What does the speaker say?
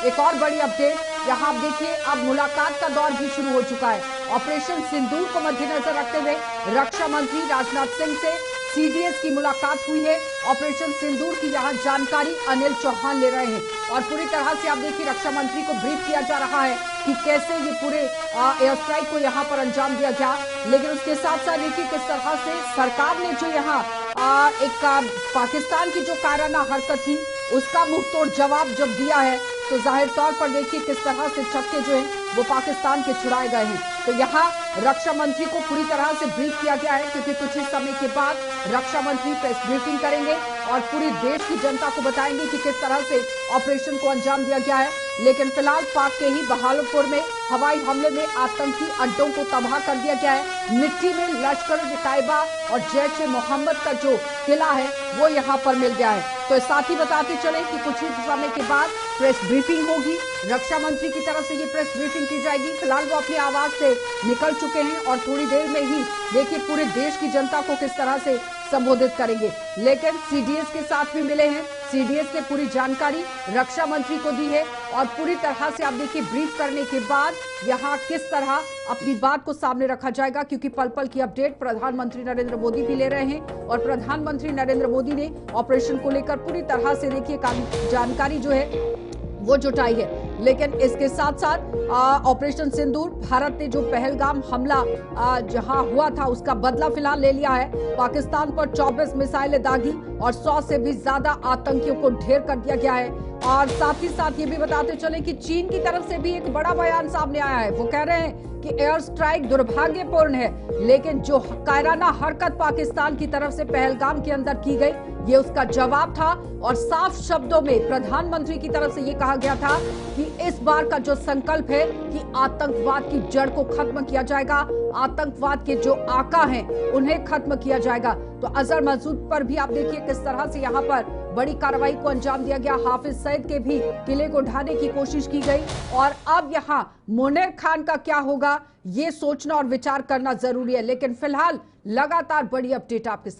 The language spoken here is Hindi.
एक और बड़ी अपडेट यहाँ आप देखिए, अब मुलाकात का दौर भी शुरू हो चुका है। ऑपरेशन सिंदूर को मद्देनजर रखते हुए रक्षा मंत्री राजनाथ सिंह से सीडीएस की मुलाकात हुई है। ऑपरेशन सिंदूर की यहाँ जानकारी अनिल चौहान ले रहे हैं और पूरी तरह से आप देखिए रक्षा मंत्री को ब्रीफ किया जा रहा है कि कैसे ये पूरे एयर स्ट्राइक को यहाँ पर अंजाम दिया गया। लेकिन उसके साथ साथ देखिए किस तरह से सरकार ने जो यहाँ एक पाकिस्तान की जो कायराना हरकत थी उसका मुंह तोड़ जवाब जब दिया है, तो जाहिर तौर पर देखिए किस तरह से छक्के जो हैं वो पाकिस्तान के छुड़ाए गए हैं। तो यहाँ रक्षा मंत्री को पूरी तरह से ब्रीफ किया गया है, क्योंकि कुछ ही समय के बाद रक्षा मंत्री प्रेस ब्रीफिंग करेंगे और पूरी देश की जनता को बताएंगे कि किस तरह से ऑपरेशन को अंजाम दिया गया है। लेकिन फिलहाल पाक के ही बहावलपुर में हवाई हमले में आतंकी अड्डों को तबाह कर दिया गया है। मिट्टी में लश्कर-ए-तैयबा और जैश-ए-मोहम्मद का जो किला है वो यहाँ पर मिल गया है। तो साथ ही बताते चले कि कुछ ही समय के बाद प्रेस ब्रीफिंग होगी, रक्षा मंत्री की तरफ से ये प्रेस ब्रीफिंग की जाएगी। फिलहाल वो अपने आवाज से निकल चुके हैं और थोड़ी देर में ही देखिए पूरे देश की जनता को किस तरह से संबोधित करेंगे। लेकिन सीडीएस के साथ भी मिले हैं, सीडीएस ने पूरी जानकारी रक्षा मंत्री को दी है और पूरी तरह से आप देखिए ब्रीफ करने के बाद यहाँ किस तरह अपनी बात को सामने रखा जाएगा, क्योंकि पल पल की अपडेट प्रधानमंत्री नरेंद्र मोदी भी ले रहे हैं और प्रधानमंत्री नरेंद्र मोदी ने ऑपरेशन को लेकर पूरी तरह से देखिए जानकारी जो है वो जुटाई है। लेकिन इसके साथ साथ ऑपरेशन सिंदूर, भारत ने जो पहलगाम हमला जहां हुआ था उसका बदला फिलहाल ले लिया है। पाकिस्तान पर 24 मिसाइलें दागी और 100 से भी ज्यादा आतंकियों को ढेर कर दिया गया है। और साथ ही साथ ये भी बताते चले कि चीन की तरफ से भी एक बड़ा बयान सामने आया है। वो कह रहे हैं कि एयर स्ट्राइक दुर्भाग्यपूर्ण है, लेकिन जो कायराना हरकत पाकिस्तान की तरफ से पहलगाम के अंदर की गई ये उसका जवाब था। और साफ शब्दों में प्रधानमंत्री की तरफ से ये कहा गया था कि इस बार का जो संकल्प है कि आतंकवाद की जड़ को खत्म किया जाएगा, आतंकवाद के जो आका हैं उन्हें खत्म किया जाएगा। तो अजहर मसूद पर भी आप देखिए किस तरह से यहाँ पर बड़ी कार्रवाई को अंजाम दिया गया। हाफिज सईद के भी किले को ढाने की कोशिश की गई और अब यहाँ मुनीर खान का क्या होगा ये सोचना और विचार करना जरूरी है। लेकिन फिलहाल लगातार बड़ी अपडेट आपके साथ।